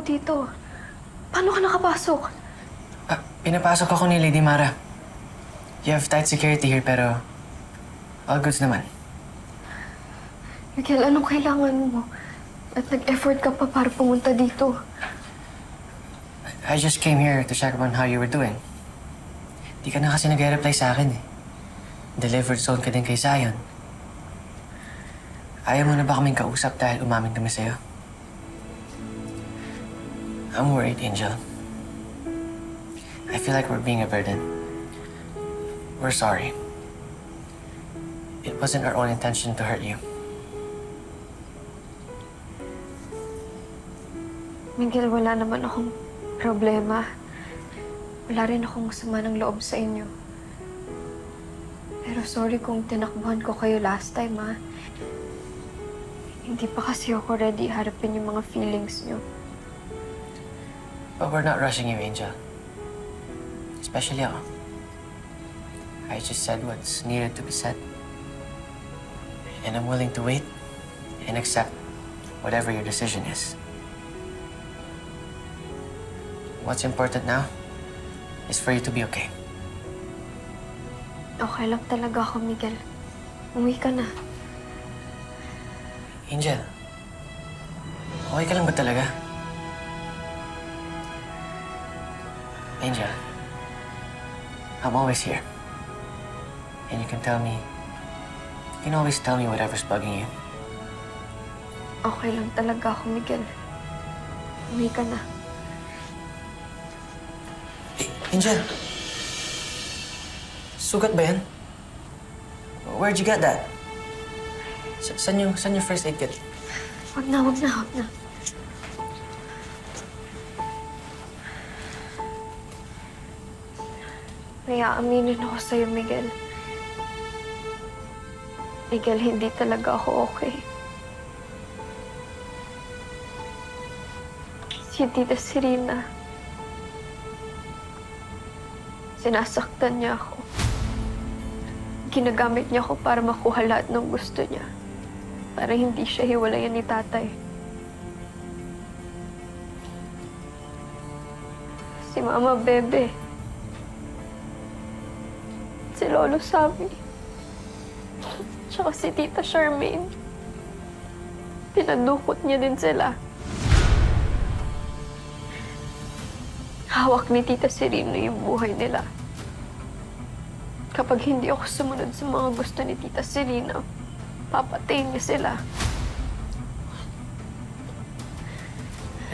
dito? Paano ka nakapasok? Pinapasok ako ni Lady Mara. You have tight security here, pero all goods naman. Miguel, anong kailangan mo? At nag-effort ka pa para pumunta dito. I just came here to check on how you were doing. Di ka na kasi nag-reply sa akin eh. Delivered zone ka din kay Zion. Ayaw mo na ba kaming kausap dahil umamin kami sa'yo? I'm worried, Angel. I feel like we're being a burden. We're sorry. It wasn't our own intention to hurt you. Miguel, wala naman akong problema. Wala rin akong sama ng loob sa inyo. Pero sorry kung tinakbuhan ko kayo last time, ha? Hindi pa kasi ako ready harapin yung mga feelings nyo. But we're not rushing you, Angel. Especially ako. I just said what's needed to be said. And I'm willing to wait and accept whatever your decision is. What's important now is for you to be okay. Okay lang talaga ako, Miguel. Umuwi ka na. Angel, okay ka lang ba talaga? Angel, I'm always here. And you can always tell me whatever's bugging you. Okay lang talaga ako, Miguel. Umuwi ka na. Angel, sugat ba yan? Where'd you get that? Saan yung first aid kit? Wag na. May aaminin ako sa'yo, Miguel. Miguel, hindi talaga ako okay. Si Tita Serena, sinasaktan niya ako. Ginagamit niya ako para makuha lahat ng gusto niya. Para hindi siya hiwalayan ni tatay. Si Mama Bebe. Si Lolo Sammy. Tsaka si Tita Charmaine. Pinadukot niya din sila. Hawak ni Tita Serena yung buhay nila. Kapag hindi ako sumunod sa mga gusto ni Tita Serena, papatayin niya sila.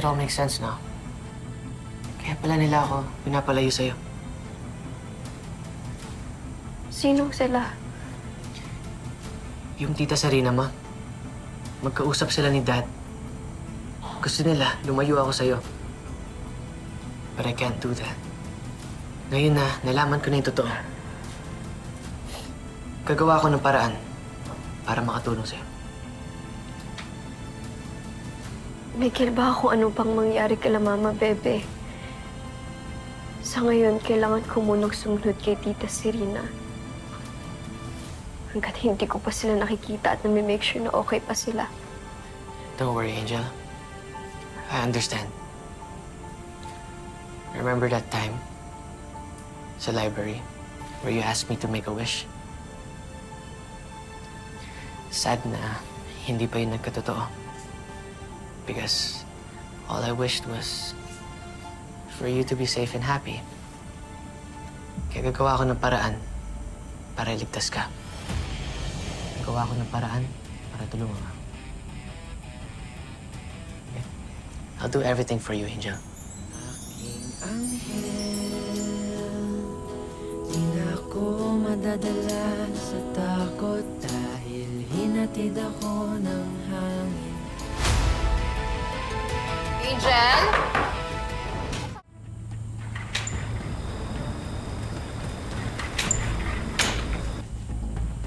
It all makes sense now. Kaya pala nila ako pinapalayo sa'yo. Sinong sila? Yung Tita Serena, ma. Magkausap sila ni Dad. Gusto nila, lumayo ako sa'yo. But I can't do that. Ngayon na, nalaman ko na yung totoo. Gagawa ko ng paraan para makatulong sa'yo. Miguel, ba kung ano pang mangyari kay Mama Bebe? Sa ngayon, kailangan ko munang sumunod kay Tita Serena. Hanggat hindi ko pa sila nakikita at nami-make sure na okay pa sila. Don't worry, Angel. I understand. Remember that time sa library where you asked me to make a wish? Sad na hindi pa yun nagkatotoo. Because all I wished was for you to be safe and happy. Kaya gagawa ko ng paraan para iligtas ka. Gagawa ko ng paraan para tulungan ka. Okay? I'll do everything for you, Angel. Di na ako madadala sa takot dahil hinatid ako ng hangin. Angel?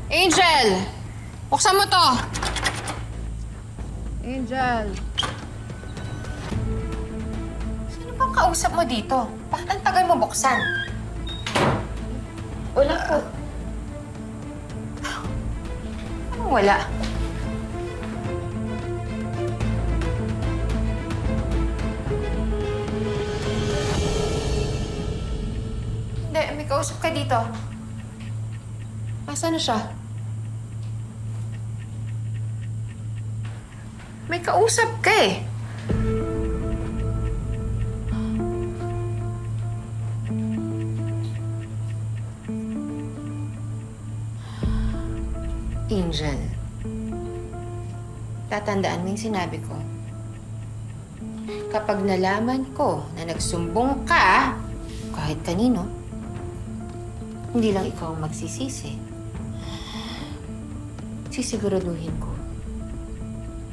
Angel! Buksan mo to! Angel! Sino bang kausap mo dito? Bakit ang tagal mo buksan? Wala po. Anong wala? May kausap ka dito. Nasaan na siya? May kausap ka eh. Angel, tatandaan mo yung sinabi ko. Kapag nalaman ko na nagsumbong ka, kahit kanino, hindi lang ikaw ang magsisisi. Sisiguraduhin ko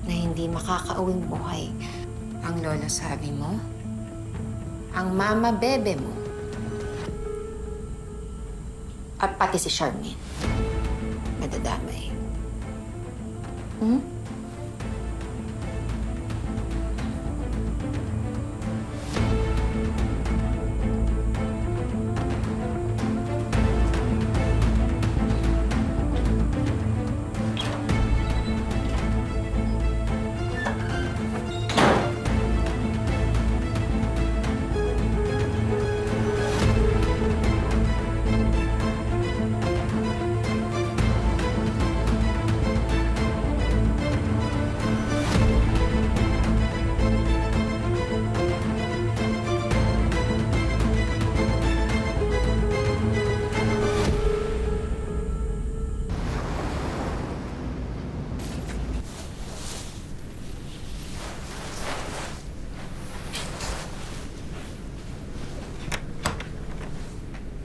na hindi makakauwing buhay ang lola sabi mo, ang mama bebe mo, at pati si Charmaine. Madadamay. Hmm?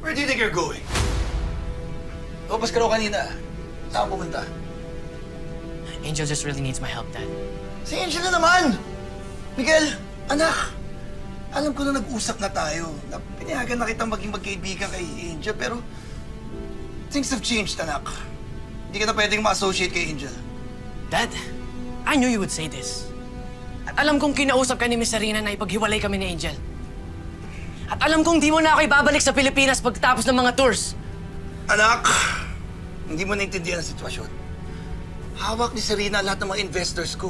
Where do you think you're going? Lumabas ka raw kanina. Saan ka pumunta? Angel just really needs my help, Dad. Si Angel na naman! Miguel, anak! Alam ko na nag-usap na tayo. Na pinayagan na kitang maging magkaibigan kay Angel, pero things have changed, anak. Hindi ka na pwedeng ma-associate kay Angel. Dad, I knew you would say this. At alam kong kinausap ka ni Miss Sarina na ipaghiwalay kami ni Angel. At alam kong di mo na ako ibabalik sa Pilipinas pagkatapos ng mga tours. Anak, hindi mo naintindihan ang sitwasyon. Hawak ni Serena lahat ng mga investors ko.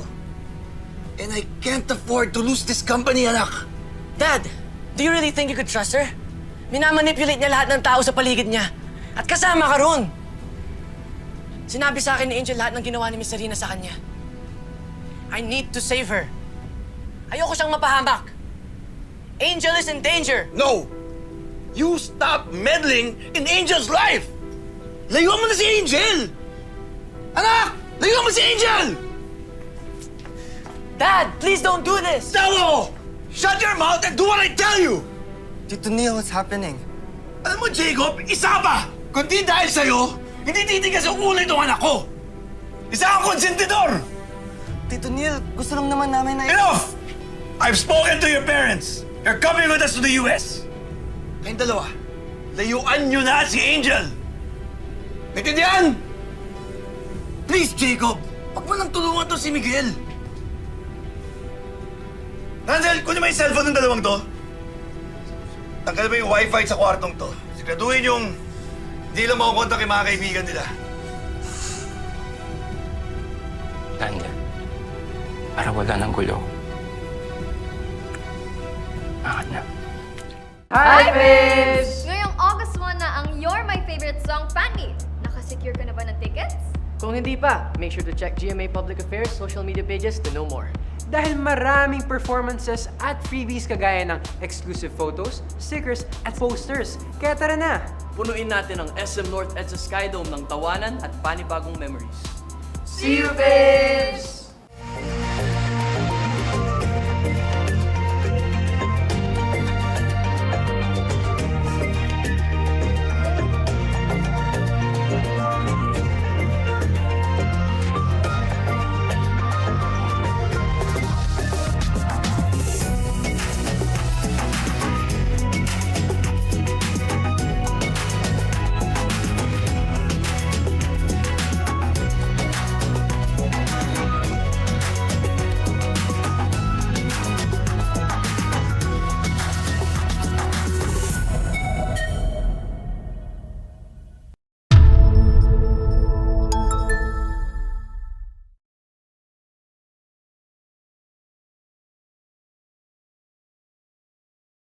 And I can't afford to lose this company, anak. Dad, do you really think you could trust her? Minamanipulate niya lahat ng tao sa paligid niya. At kasama ka ron. Sinabi sa akin ni Angel lahat ng ginawa ni Miss Serena sa kanya. I need to save her. Ayoko siyang mapahamak. Angel is in danger. No! You stop meddling in Angel's life! Layuan mo na si Angel! Anak! Layuan mo si Angel! Dad, please don't do this! Tawa mo! Shut your mouth and do what I tell you! Tito Neil, what's happening? Alam mo, Jacob, isa pa! Kundi dahil sa'yo, hindi titigas ang ulo itong anak ko! Isa kang konsentidor! Tito Neil, gusto lang naman namin na... Enough! I've spoken to your parents! You're coming with us to the US! Kayong dalawa, layuan nyo na si Angel! Naintindihan? Please, Jacob, huwag mo nang tulungan to si Miguel. Randall, kunin mo yung cellphone ng dalawang to. Tanggal mo yung wifi sa kwartong to. Siguraduhin yung hindi lang makukontak yung mga kaibigan nila. Tanda, para wala ng gulo. Angat na. Ngayong August 1 na ang You're My Favorite Song fan meet. Nakasecure ka na ba ng tickets? Kung hindi pa, make sure to check GMA Public Affairs social media pages to know more. Dahil maraming performances at freebies kagaya ng exclusive photos, stickers, at posters. Kaya tara na! Punuin natin ang SM North EDSA Skydome ng tawanan at panibagong memories. See you, babes!